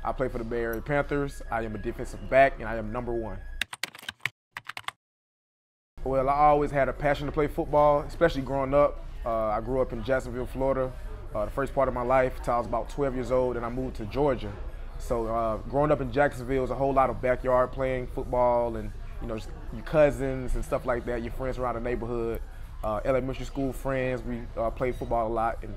I play for the Bay Area Panthers. I am a defensive back, and I am #1. Well, I always had a passion to play football, especially growing up. I grew up in Jacksonville, Florida, the first part of my life till I was about 12 years old, and I moved to Georgia. So growing up in Jacksonville was a whole lot of backyard playing football, and just your cousins and stuff like that, your friends around the neighborhood. Elementary school friends, we played football a lot in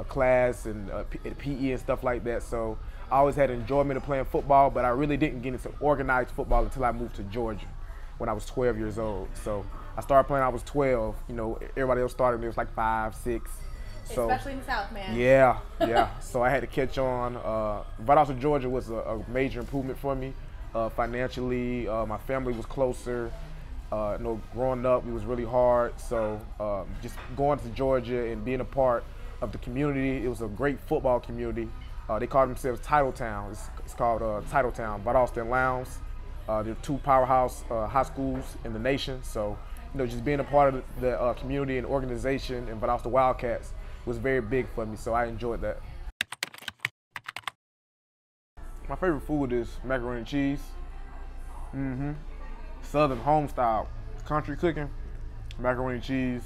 class and at PE and stuff like that. So I always had enjoyment of playing football, but I really didn't get into organized football until I moved to Georgia when I was 12 years old. So I started playing when I was 12. Everybody else started when it was like 5, 6. So, especially in the South, man. Yeah. So I had to catch on. Valdosta, Georgia was a major improvement for me financially. My family was closer. Growing up, it was really hard. So just going to Georgia and being a part of the community, it was a great football community. They call themselves Titletown. It's called Titletown, Valdosta and Lowndes. They're 2 powerhouse high schools in the nation. So, just being a part of the community and organization in Valdosta Wildcats was very big for me. So I enjoyed that. My favorite food is macaroni and cheese. Southern home style, country cooking, macaroni and cheese,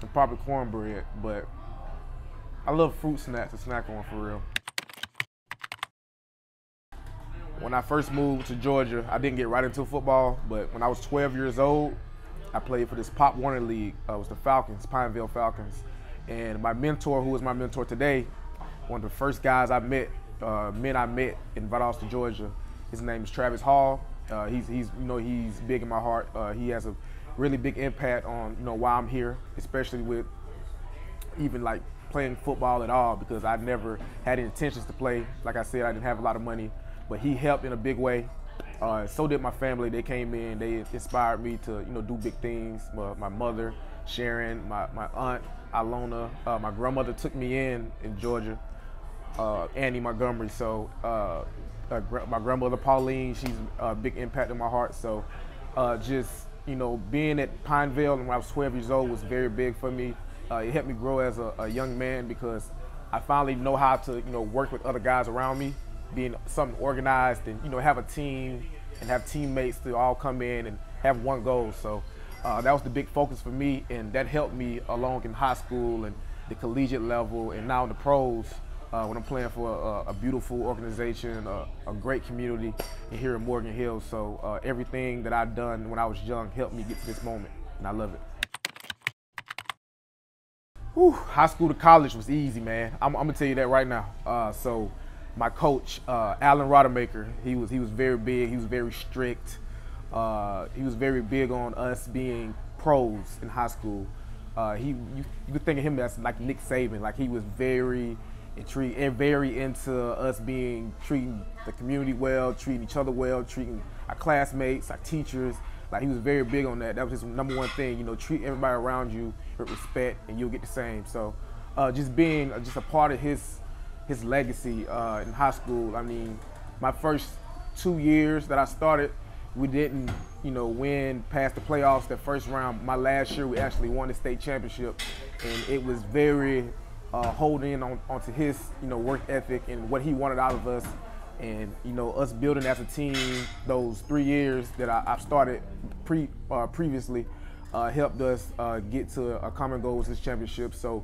and probably cornbread. But I love fruit snacks to snack on for real. When I first moved to Georgia, I didn't get right into football, but when I was 12 years old, I played for this Pop Warner League. It was the Falcons, Pineville Falcons. And my mentor, who is my mentor today, one of the first guys I met, men I met in Valdosta, Georgia, his name is Travis Hall. He's big in my heart. He has a really big impact on why I'm here, especially with even like playing football at all, because I never had any intentions to play. Like I said, I didn't have a lot of money, but he helped in a big way. So did my family. They came in, they inspired me to do big things. My mother, Sharon, my aunt, Alona, my grandmother took me in Georgia, Annie Montgomery. So my grandmother Pauline, she's a big impact in my heart. So being at Pineville when I was 12 years old was very big for me. It helped me grow as a young man, because I finally know how to work with other guys around me, being something organized, and have a team and have teammates to all come in and have one goal. So that was the big focus for me, and that helped me along in high school and the collegiate level, and now in the pros when I'm playing for a beautiful organization, a great community here in Morgan Hill. So everything that I've done when I was young helped me get to this moment, and I love it. High school to college was easy, man. I'm gonna tell you that right now. So my coach, Alan Rodemaker, he was very big. He was very strict. He was very big on us being pros in high school. You could think of him as like Nick Saban. Like, he was very intrigued and very into us treating the community well, treating each other well, treating our classmates, our teachers. Like, he was very big on that. That was his #1 thing. Treat everybody around you with respect, and you'll get the same. So, just being just a part of his legacy in high school. I mean, my first 2 years that I started, we didn't, win past the playoffs that first round. My last year, we actually won the state championship, and it was very holding onto his, work ethic and what he wanted out of us. And us building as a team those 3 years that I've started previously helped us get to a common goal, with this championship. So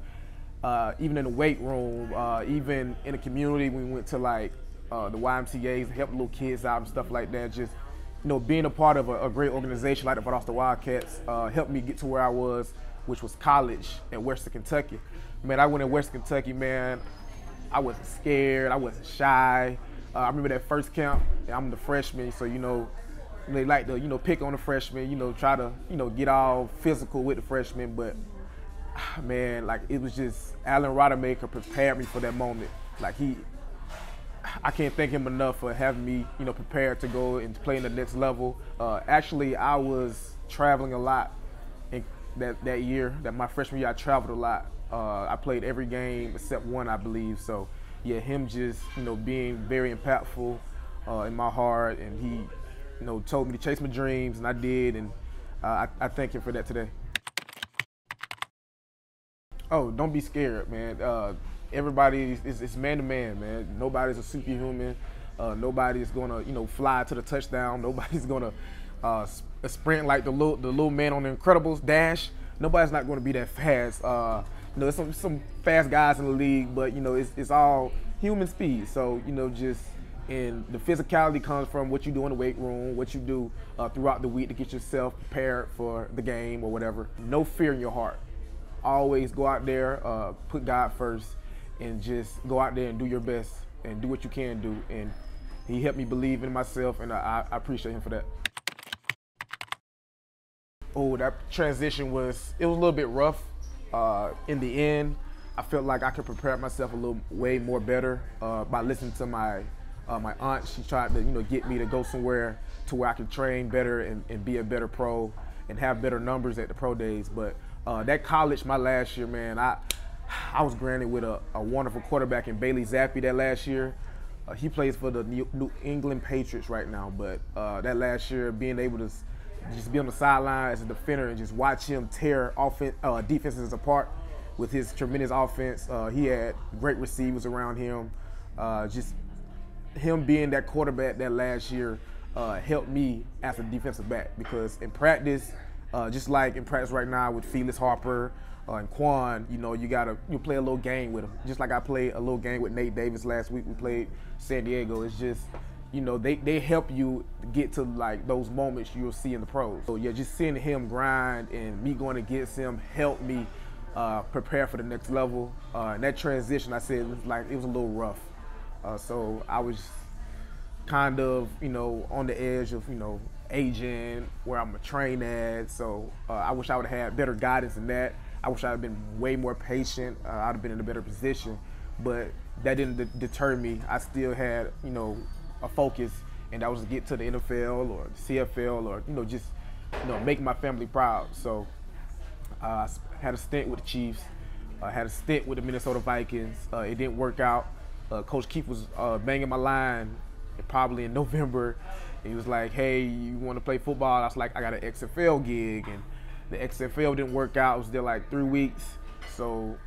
even in the weight room, even in the community, we went to like the YMCA's, helped little kids out and stuff like that. Just being a part of a great organization like the Valdosta Wildcats helped me get to where I was, which was college in Western Kentucky. Man, I went in Western Kentucky, man. I wasn't scared. I wasn't shy. I remember that first camp, and I'm the freshman, so they like to pick on the freshmen, try to get all physical with the freshmen. But man, like, it was just Alan Rodemaker prepared me for that moment. Like, I can't thank him enough for having me prepared to go and play in the next level. Actually, I was traveling a lot in that year. That my freshman year, I traveled a lot. I played every game except one, I believe. So yeah, him just being very impactful in my heart, and he told me to chase my dreams, and I did, and I thank him for that today. Oh, don't be scared, man. Everybody is man to man, man. Nobody's a superhuman. Nobody's gonna, fly to the touchdown. Nobody's gonna sprint like the little man on the Incredibles dash. Nobody's not gonna be that fast. There's some fast guys in the league, but it's all human speed. So and the physicality comes from what you do in the weight room, what you do throughout the week to get yourself prepared for the game or whatever. No fear in your heart. Always go out there, put God first, and just go out there and do your best and do what you can do. And he helped me believe in myself, and I appreciate him for that. Oh, that transition was a little bit rough. In the end, I felt like I could prepare myself way more better by listening to my aunt. She tried to get me to go somewhere to where I could train better and be a better pro and have better numbers at the pro days. But that college, my last year, man, I was granted with a wonderful quarterback in Bailey Zappi that last year. He plays for the New England Patriots right now, but that last year, being able to just be on the sideline as a defender and just watch him tear defenses apart with his tremendous offense. He had great receivers around him. Just him being that quarterback that last year helped me as a defensive back, because in practice, just like in practice right now with Felix Harper and Quan, you play a little game with them. Just like I played a little game with Nate Davis last week. We played San Diego. It's just, they help you get to like those moments you'll see in the pros. So yeah, just seeing him grind and me going against him helped me prepare for the next level. And that transition, I said, it was a little rough. So I was kind of, on the edge of, aging, where I'm gonna train at. So I wish I would have had better guidance in that. I wish I had been way more patient. I'd have been in a better position, but that didn't deter me. I still had, a focus, and that was to get to the NFL or the CFL or, just, make my family proud. So I had a stint with the Chiefs. I had a stint with the Minnesota Vikings. It didn't work out. Coach Keith was banging my line probably in November. He was like, hey, you want to play football? I was like, I got an XFL gig, and the XFL didn't work out. It was there like 3 weeks. So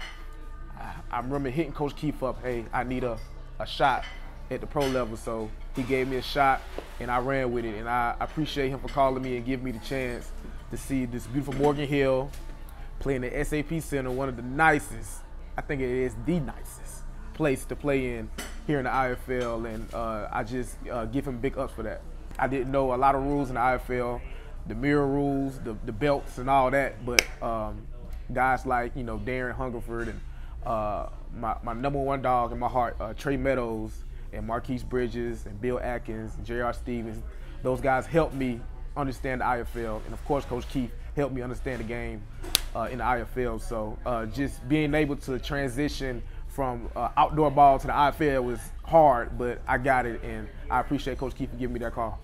I remember hitting Coach Keith up, hey, I need a shot at the pro level. So he gave me a shot, and I ran with it. And I appreciate him for calling me and giving me the chance to see this beautiful Morgan Hill playing the SAP Center, one of the nicest, I think it is the nicest place to play in here in the IFL, and I just give him big ups for that. I didn't know a lot of rules in the IFL, the mirror rules, the belts and all that, but guys like, Darren Hungerford and my number one dog in my heart, Trey Meadows and Marquise Bridges and Bill Atkins and J.R. Stevens, those guys helped me understand the IFL, and of course Coach Keith helped me understand the game in the IFL. So just being able to transition from outdoor ball to the IFL was hard, but I got it, and I appreciate Coach Keith for giving me that call.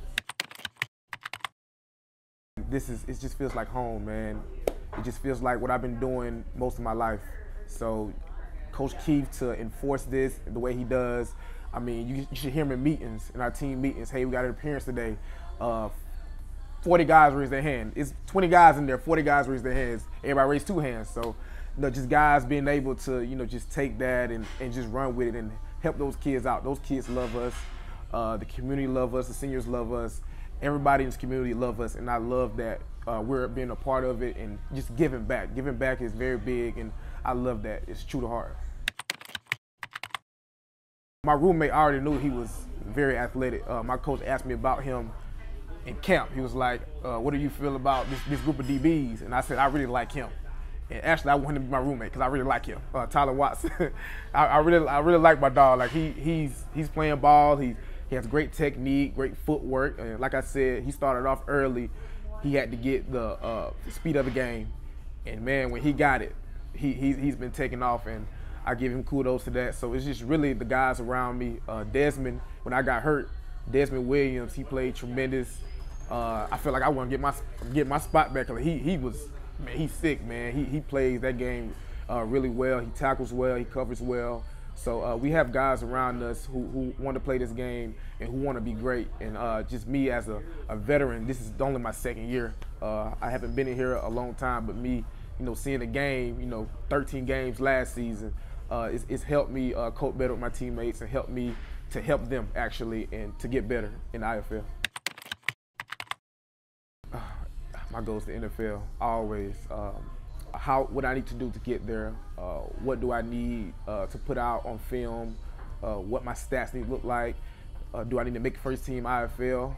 It just feels like home, man. It just feels like what I've been doing most of my life. So Coach Keith, to enforce this the way he does, I mean, you should hear him in meetings, in our team meetings. Hey, we got an appearance today. 40 guys raise their hand. It's 20 guys in there, 40 guys raise their hands. Everybody raised 2 hands. So, just guys being able to, just take that and just run with it and help those kids out. Those kids love us. The community love us. The seniors love us. Everybody in this community love us, and I love that we're being a part of it and just giving back. Giving back is very big, and I love that. It's true to heart. My roommate already knew he was very athletic. My coach asked me about him in camp. He was like, what do you feel about this group of DBs? And I said, I really like him. And actually, I want him to be my roommate because I really like him, Tyler Watts. I really like my dog. Like he's playing ball. He has great technique, great footwork. And like I said, he started off early. He had to get the speed of the game. And man, when he got it, he's been taking off, and I give him kudos to that. So it's just really the guys around me. Desmond, when I got hurt, Desmond Williams, he played tremendous. I feel like I want to get my spot back. He was, man, he's sick, man. He plays that game really well. He tackles well. He covers well. So we have guys around us who want to play this game and who want to be great. And just me as a veteran, this is only my 2nd year. I haven't been in here a long time, but me, seeing the game, 13 games last season, it's helped me cope better with my teammates and helped me to help them actually and to get better in the IFL. My goals to NFL always. What I need to do to get there. What do I need to put out on film? What my stats need to look like. Do I need to make first team IFL?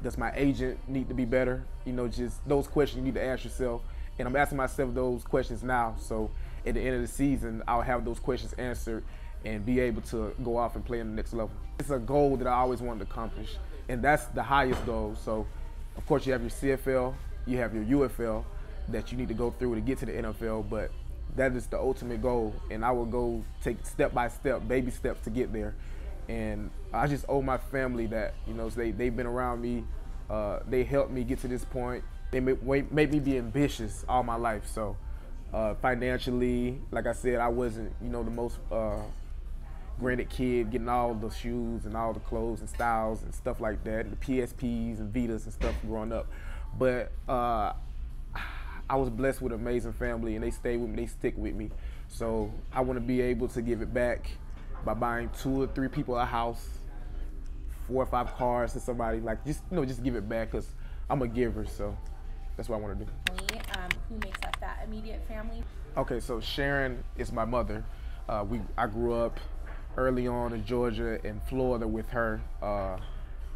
Does my agent need to be better? You know, just those questions you need to ask yourself. And I'm asking myself those questions now. So at the end of the season, I'll have those questions answered and be able to go off and play in the next level. It's a goal that I always wanted to accomplish. And that's the highest goal. So of course you have your CFL, you have your UFL that you need to go through to get to the NFL, but that is the ultimate goal. And I will go take step by step, baby steps to get there. And I just owe my family that, you know, they've been around me. They helped me get to this point. They made me be ambitious all my life. So financially, like I said, I wasn't, you know, the most granted kid getting all the shoes and all the clothes and styles and stuff like that, and the PSPs and Vitas and stuff growing up. But I was blessed with an amazing family, and they stay with me, they stick with me. So I want to be able to give it back by buying 2 or 3 people a house, 4 or 5 cars to somebody, like just, you know, just give it back, because I'm a giver. So that's what I want to do. Who makes up that immediate family? Okay, so Sharon is my mother. I grew up early on in Georgia and Florida with her.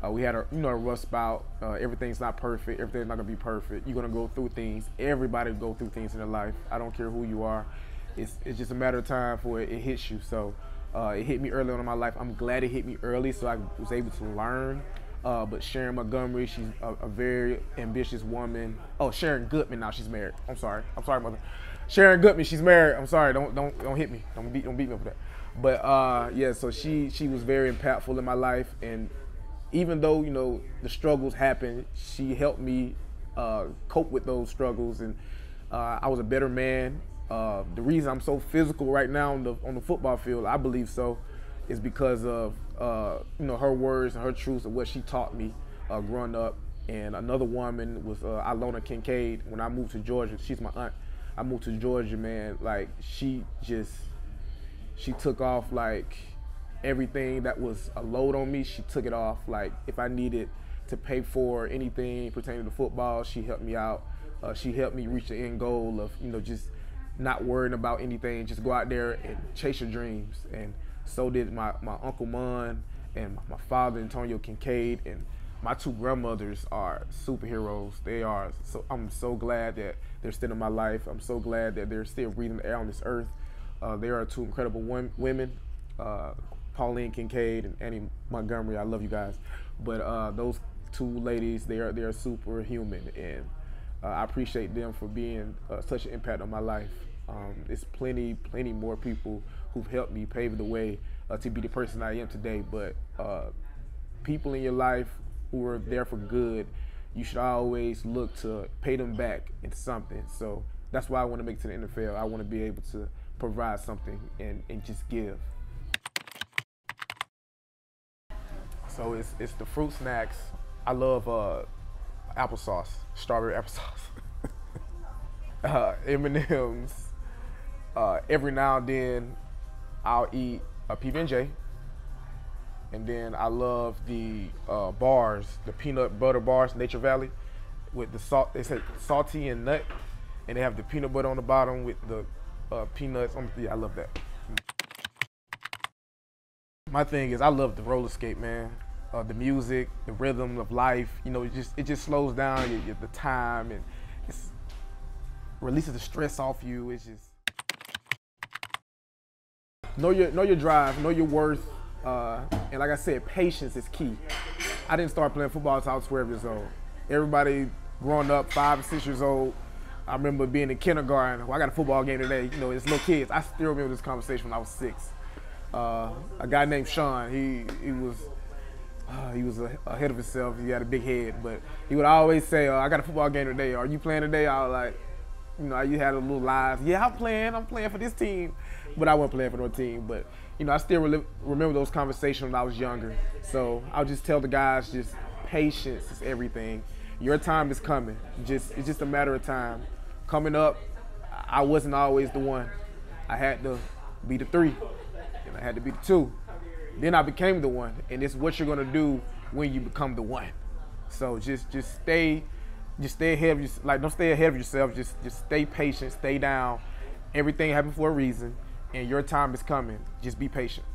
We had a rough spout. Everything's not perfect. Everything's not gonna be perfect. You're gonna go through things. Everybody go through things in their life. I don't care who you are. It's just a matter of time before it hits you. So it hit me early on in my life. I'm glad it hit me early, so I was able to learn. But Sharon Montgomery, she's a very ambitious woman. Oh, Sharon Goodman, now she's married. I'm sorry, mother. Sharon Goodman, she's married. I'm sorry, don't hit me. Don't beat me up for that. But yeah, so she was very impactful in my life, and even though, you know, the struggles happened, she helped me cope with those struggles, and I was a better man. The reason I'm so physical right now on the football field, I believe so, is because of you know, her words and her truths and what she taught me growing up. And another woman was Antwon Kincade. When I moved to Georgia, she's my aunt. I moved to Georgia, man. Like she took off like everything that was a load on me. She took it off. Like if I needed to pay for anything pertaining to football, she helped me out. She helped me reach the end goal of, you know, just not worrying about anything, just go out there and chase your dreams. And so did my Uncle Mon and my father, Antwon Kincade, and my 2 grandmothers are superheroes. They are. So I'm so glad that they're still in my life. I'm so glad that they're still breathing the air on this earth. They are 2 incredible women, Pauline Kincade and Annie Montgomery. I love you guys. But those 2 ladies, they are superhuman, and I appreciate them for being such an impact on my life. There's plenty more people who've helped me pave the way to be the person I am today. But people in your life who are there for good, you should always look to pay them back in something. So that's why I want to make it to the NFL. I want to be able to provide something and just give. So it's the fruit snacks. I love applesauce, strawberry applesauce. M&M's. Every now and then, I'll eat a PB&J, and then I love the bars, the peanut butter bars, Nature Valley, with the salt. They said salty and nut, and they have the peanut butter on the bottom with the peanuts. Yeah, I love that. My thing is, I love the roller skate, man. The music, the rhythm of life. You know, it just slows down the time, and it releases the stress off you. It's just know your drive, know your worth, and like I said, patience is key. I didn't start playing football until I was 12 years old. Everybody growing up 5 or 6 years old, I remember being in kindergarten. Well, I got a football game today. You know, it's little kids. I still remember this conversation when I was 6. A guy named Sean. He was ahead of himself. He had a big head, but he would always say, "I got a football game today. Are you playing today?" I was like, you know, you had a little lies. Yeah, I'm playing for this team, but I wasn't playing for no team. But you know, I still remember those conversations when I was younger. So I'll just tell the guys, just patience is everything. Your time is coming. It's just a matter of time. Coming up, I wasn't always the one. I had to be the 3, and I had to be the 2. Then I became the one, and it's what you're gonna do when you become the one. So just stay ahead of yourself. Like, don't stay ahead of yourself. Just stay patient, stay down. Everything happens for a reason, and your time is coming. Just be patient.